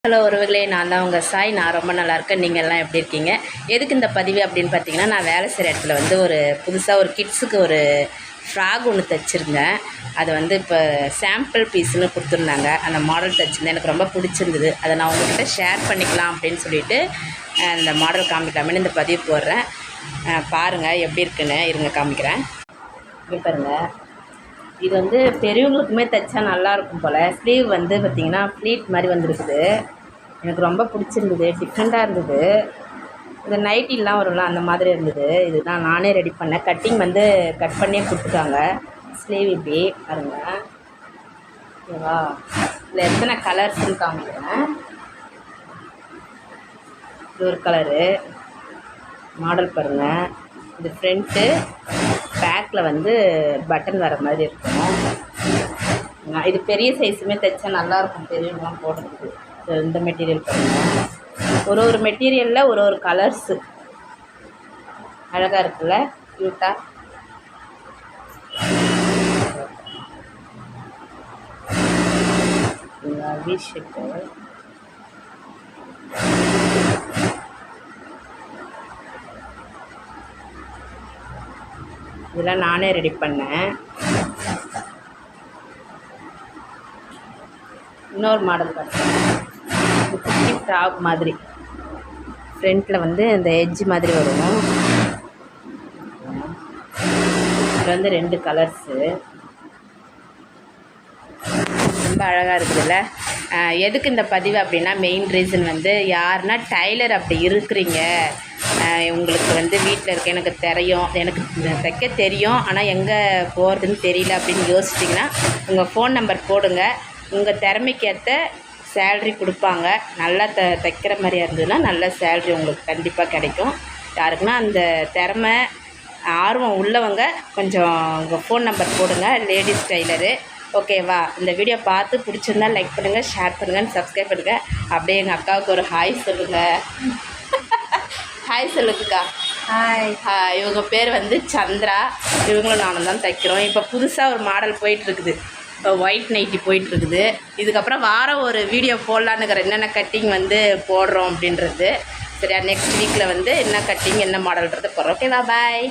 Hello உறவுகளே, நான் தான் உங்கள் சாய். நான் ரொம்ப நல்லா இருக்கேன். நீங்கள் எல்லாம் எப்படி இருக்கீங்க? எதுக்கு இந்த பதிவு அப்படின்னு பார்த்தீங்கன்னா, நான் வேலை செய்கிற இடத்துல வந்து ஒரு புதுசாக ஒரு கிட்ஸுக்கு ஒரு ஃப்ராக் ஒன்று தைச்சிருந்தேன். அது வந்து இப்போ சாம்பிள் பீஸ்னு கொடுத்துருந்தாங்க. அந்த மாடல் தைச்சிருந்தேன், எனக்கு ரொம்ப பிடிச்சிருந்தது. அதை நான் உங்கள்கிட்ட ஷேர் பண்ணிக்கலாம் அப்படின்னு சொல்லிட்டு அந்த மாடல் காமிக்கலாமேன்னு இந்த பதிவு போடுறேன். பாருங்கள் எப்படி இருக்குன்னு. இருங்க காமிக்கிறேன். இப்படி பாருங்கள், இது வந்து பெரியவங்களுக்குமே தைச்சா நல்லாயிருக்கும் போல். ஸ்லீவ் வந்து பார்த்திங்கன்னா ஃப்ளீட் மாதிரி வந்துருக்குது. எனக்கு ரொம்ப பிடிச்சிருந்தது, டிஃப்ரெண்ட்டாக இருந்தது. இந்த நைட்டிலாம் வரும்ல அந்த மாதிரி இருந்தது. இதுதான் நானே ரெடி பண்ணேன். கட்டிங் வந்து கட் பண்ணியே கொடுத்துட்டாங்க. ஸ்லீவ் இப்படி பாருங்கள். ஓகேவா? இதில் எத்தனை கலர்ஸ்ன்னு காமிக்கிறேன். இது ஒரு கலரு மாடல் பாருங்கள். இது ஃப்ரண்ட்டு, பேக்கில் வந்து பட்டன் வர மாதிரி இருக்கும். இது பெரிய சைஸுமே தைச்சா நல்லாயிருக்கும், பெரியவங்களாம் போடுறதுக்கு. இந்த மெட்டீரியல் பாருங்கள். ஒரு மெட்டீரியலில் ஒரு கலர்ஸு அழகாக இருக்குல்ல, க்யூட்டாக. V shape. இதெல்லாம் நானே ரெடி பண்ணேன். இன்னொரு மாடல் பார்த்தேன். குட்டி ஃப்ராக் மாதிரி ஃப்ரண்ட்டில் வந்து இந்த எட்ஜ் மாதிரி வரும். இதில் வந்து 2 கலர்ஸு. ரொம்ப அழகாக இருக்குதுல்ல. எதுக்கு இந்த பதிவு அப்படின்னா, மெயின் ரீசன் வந்து யாருன்னா டைலர் அப்படி இருக்கிறீங்க, உங்களுக்கு வந்து வீட்டில் இருக்க எனக்கு தைக்க தெரியும், ஆனால் எங்கே போகிறதுன்னு தெரியல அப்படின்னு யோசிச்சிங்கன்னா உங்கள் ஃபோன் நம்பர் போடுங்க. உங்கள் திறமைக்கேற்ற சேல்ரி கொடுப்பாங்க. நல்லா தைக்கிற மாதிரியா இருந்ததுன்னா நல்ல சேல்ரி உங்களுக்கு கண்டிப்பாக கிடைக்கும். யாருக்குன்னா அந்த திறமை ஆர்வம் உள்ளவங்க கொஞ்சம் உங்கள் ஃபோன் நம்பர் போடுங்க. Ladies tailor. ஓகேவா? இந்த வீடியோ பார்த்து பிடிச்சிருந்தால் லைக் பண்ணுங்கள், ஷேர் பண்ணுங்கள், சப்ஸ்கிரைப் பண்ணுங்கள். அப்படியே எங்கள் அக்காவுக்கு ஒரு ஹாய் சொல்லுங்கள். ஹாய் சொல்லுங்கக்கா. ஹாய். இவங்க பேர் வந்து சந்திரா. இவங்களும் நானும் தான் தைக்கிறோம். இப்போ புதுசாக ஒரு மாடல் போயிட்டுருக்குது. இப்போ ஒயிட் நைட்டி போயிட்டுருக்குது. இதுக்கப்புறம் வாரம் ஒரு வீடியோ போடலான்னுக்கிற என்னென்ன கட்டிங் வந்து போடுறோம் அப்படின்றது. சரியா? நெக்ஸ்ட் வீக்கில் வந்து என்ன கட்டிங் என்ன மாடல்ன்றது போடுறோம். ஓகேவா? பாய்.